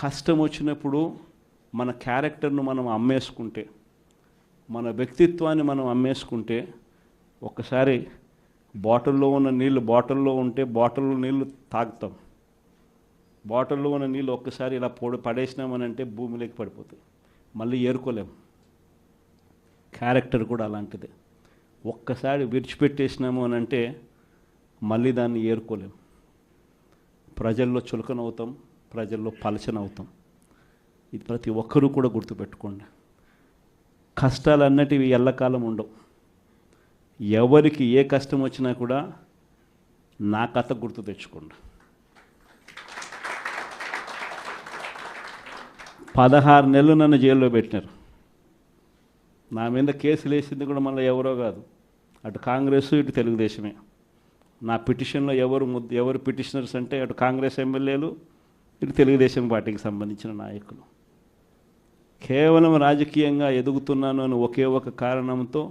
కష్టం వచ్చినప్పుడు మన క్యారెక్టర్ను మనం అమ్మేసుకుంటే, మన వ్యక్తిత్వాన్ని మనం అమ్మేసుకుంటే, ఒక్కసారి బాటిల్లో ఉన్న నీళ్ళు బాటిల్లో ఉంటే బాటిల్లో నీళ్ళు తాగుతాం. బాటిల్లో ఉన్న నీళ్ళు ఒక్కసారి ఇలా పడేసినామనంటే భూమిలోకి పడిపోతాయి, మళ్ళీ ఏరుకోలేం. క్యారెక్టర్ కూడా అలాంటిదే. ఒక్కసారి విడిచిపెట్టేసినాము అని అంటే మళ్ళీ దాన్ని ఏరుకోలేం. ప్రజల్లో చులకనవుతాం, ప్రజల్లో పలచనవుతాం. ఇది ప్రతి ఒక్కరూ కూడా గుర్తుపెట్టుకోండి. కష్టాలు అన్నటివి ఎల్లకాలం ఉండవు. ఎవరికి ఏ కష్టం వచ్చినా కూడా నా కథ గుర్తు తెచ్చుకోండి. 16 నెలలు నన్ను జైల్లో పెట్టినారు. నా మీద కేసులు వేసింది కూడా మళ్ళీ ఎవరో కాదు, అటు కాంగ్రెస్ ఇటు తెలుగుదేశమే. నా పిటిషన్లో ఎవరు పిటిషనర్స్ అంటే అటు కాంగ్రెస్ ఎమ్మెల్యేలు, ఇటు తెలుగుదేశం పార్టీకి సంబంధించిన నాయకులు. కేవలం రాజకీయంగా ఎదుగుతున్నాను అని ఒకే ఒక కారణంతో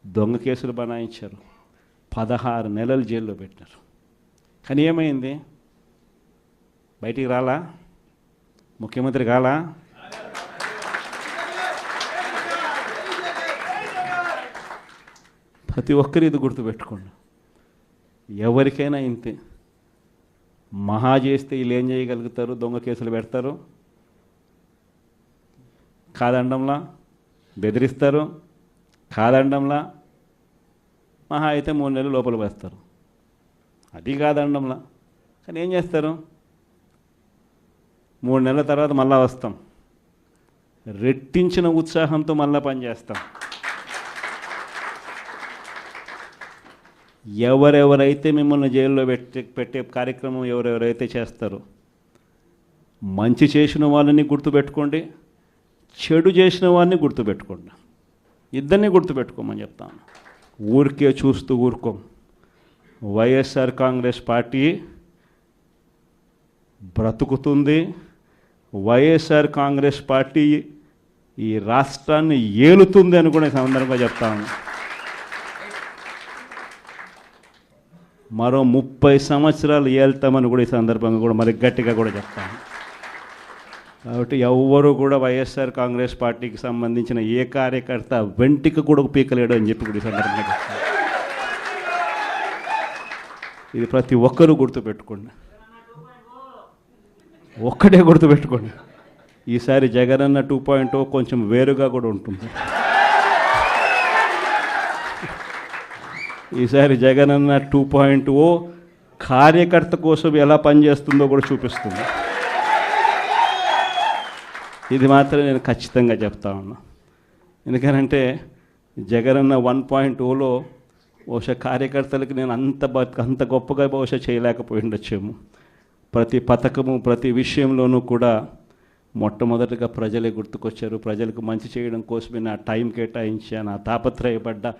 దొంగ కేసులు బనాయించారు. 16 నెలలు జైల్లో పెట్టినారు. కానీ ఏమైంది? బయటికి రాలా? ముఖ్యమంత్రి కాలా? ప్రతి ఒక్కరు ఇది గుర్తుపెట్టుకోండి. ఎవరికైనా ఇంతే. మహా చేస్తే వీళ్ళు ఏం చేయగలుగుతారు? దొంగ కేసులు పెడతారు, కాదండంలా బెదిరిస్తారు, కాదండంలా మహా అయితే 3 నెలలు లోపల వేస్తారు, అది కాదండంలా. కానీ ఏం చేస్తారు? 3 నెలల తర్వాత మళ్ళా వస్తాం, రెట్టించిన ఉత్సాహంతో మళ్ళా పనిచేస్తాం. ఎవరెవరైతే మిమ్మల్ని జైల్లో పెట్టే కార్యక్రమం ఎవరెవరైతే చేస్తారో, మంచి చేసిన వాళ్ళని గుర్తుపెట్టుకోండి, చెడు చేసిన వాడిని గుర్తుపెట్టుకోండి. ఇద్దరిని గుర్తుపెట్టుకోమని చెప్తాను. ఊరికే చూస్తూ ఊరుకోం. వైఎస్ఆర్ కాంగ్రెస్ పార్టీ బ్రతుకుతుంది. వైఎస్ఆర్ కాంగ్రెస్ పార్టీ ఈ రాష్ట్రాన్ని ఏలుతుంది అని కూడా ఈ సందర్భంగా చెప్తాను. మరో 30 సంవత్సరాలు ఏళ్తామని కూడా ఈ సందర్భంగా కూడా మరి గట్టిగా కూడా చెప్తాను. కాబట్టి ఎవ్వరూ కూడా వైఎస్ఆర్ కాంగ్రెస్ పార్టీకి సంబంధించిన ఏ కార్యకర్త వెంటికి కూడా పీకలేడు అని చెప్పి కూడా ఈ సందర్భంగా చెప్తాను. ఇది ప్రతి ఒక్కరూ గుర్తుపెట్టుకోండి. ఒక్కటే గుర్తుపెట్టుకోండి, ఈసారి జగనన్న 2.0 కొంచెం వేరుగా కూడా ఉంటుంది. ఈసారి జగనన్న 2.0 కార్యకర్త కోసం ఎలా పనిచేస్తుందో కూడా చూపిస్తుంది. ఇది మాత్రం నేను ఖచ్చితంగా చెప్తా ఉన్నా. ఎందుకనంటే జగనన్న 1.0లో బహుశా కార్యకర్తలకు నేను అంత గొప్పగా బహుశా చేయలేకపోయి ఉండొచ్చేమో. ప్రతి పథకము ప్రతి విషయంలోనూ కూడా మొట్టమొదటిగా ప్రజలే గుర్తుకొచ్చారు. ప్రజలకు మంచి చేయడం కోసమే నా టైం కేటాయించా, నా తాపత్రయపడ్డా,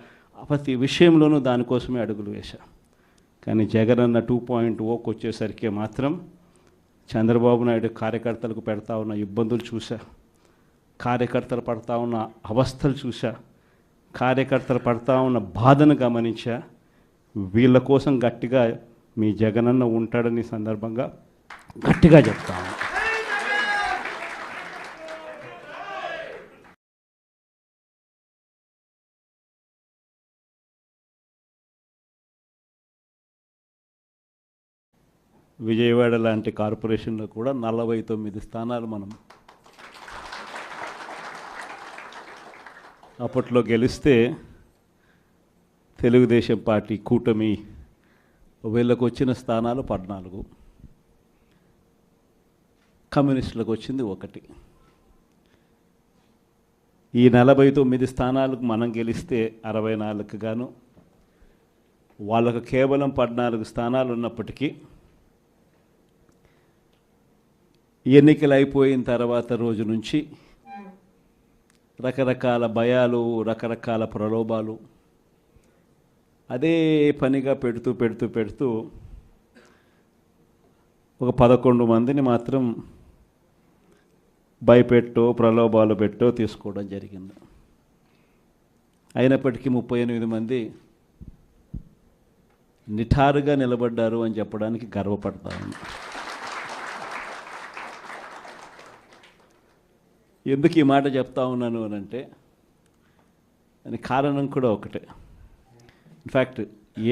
ప్రతి విషయంలోనూ దానికోసమే అడుగులు వేశా. కానీ జగనన్న 2.0కి వచ్చేసరికి మాత్రం చంద్రబాబు నాయుడు కార్యకర్తలకు పెడతా ఉన్న ఇబ్బందులు చూసా, కార్యకర్తలు పడతా ఉన్న అవస్థలు చూసా, కార్యకర్తలు పడతా ఉన్న బాధను గమనించా. వీళ్ళ కోసం గట్టిగా మీ జగనన్న ఉంటాడని సందర్భంగా గట్టిగా చెప్తాను. విజయవాడ లాంటి కార్పొరేషన్లో కూడా 49 స్థానాలు మనం అప్పట్లో గెలిస్తే తెలుగుదేశం పార్టీ కూటమి వీళ్ళకు వచ్చిన స్థానాలు 14, కమ్యూనిస్టులకు వచ్చింది 1. ఈ 49 స్థానాలకు మనం గెలిస్తే 64కు గాను వాళ్ళకు కేవలం 14 స్థానాలు ఉన్నప్పటికీ ఎన్నికలు అయిపోయిన తర్వాత రోజు నుంచి రకరకాల భయాలు, రకరకాల ప్రలోభాలు అదే పనిగా పెడుతూ ఒక 11 మందిని మాత్రం భయపెట్టో ప్రలోభాలు పెట్టో తీసుకోవడం జరిగింది. అయినప్పటికీ 38 మంది నిఠారుగా నిలబడ్డారు అని చెప్పడానికి గర్వపడతాను. ఎందుకు ఈ మాట చెప్తా ఉన్నాను అని అంటే దానికి కారణం కూడా ఒకటే. ఇన్ఫ్యాక్ట్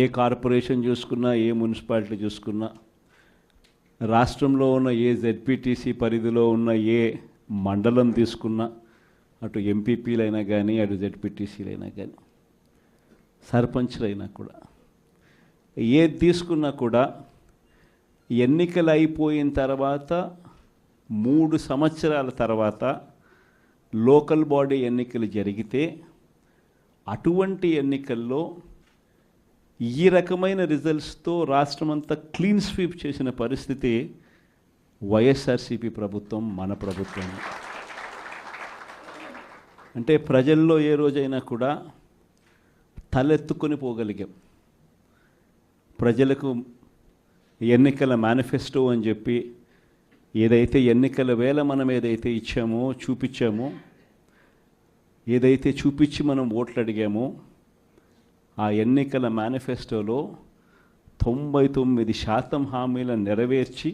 ఏ కార్పొరేషన్ చూసుకున్నా, ఏ మున్సిపాలిటీ చూసుకున్నా, రాష్ట్రంలో ఉన్న ఏ జెడ్పీటీసీ పరిధిలో ఉన్న ఏ మండలం తీసుకున్నా, అటు ఎంపీపీలైనా కానీ, అటు జెడ్పీటీసీలైనా కానీ, సర్పంచ్లైనా కూడా, ఏది తీసుకున్నా కూడా ఎన్నికలు అయిపోయిన తర్వాత 3 సంవత్సరాల తర్వాత లోకల్ బాడీ ఎన్నికలు జరిగితే అటువంటి ఎన్నికల్లో ఈ రకమైన రిజల్ట్స్తో రాష్ట్రమంతా క్లీన్ స్వీప్ చేసిన పరిస్థితి వైఎస్ఆర్సీపీ ప్రభుత్వం, మన ప్రభుత్వం. అంటే ప్రజల్లో ఏ రోజైనా కూడా తలెత్తుకొని పోగలిగాం. ప్రజలకు ఎన్నికల మేనిఫెస్టో అని చెప్పి ఏదైతే ఎన్నికల వేళ మనం ఏదైతే ఇచ్చామో, చూపించామో, ఏదైతే చూపించి మనం ఓట్లు అడిగామో, ఆ ఎన్నికల మేనిఫెస్టోలో 99% హామీలను నెరవేర్చి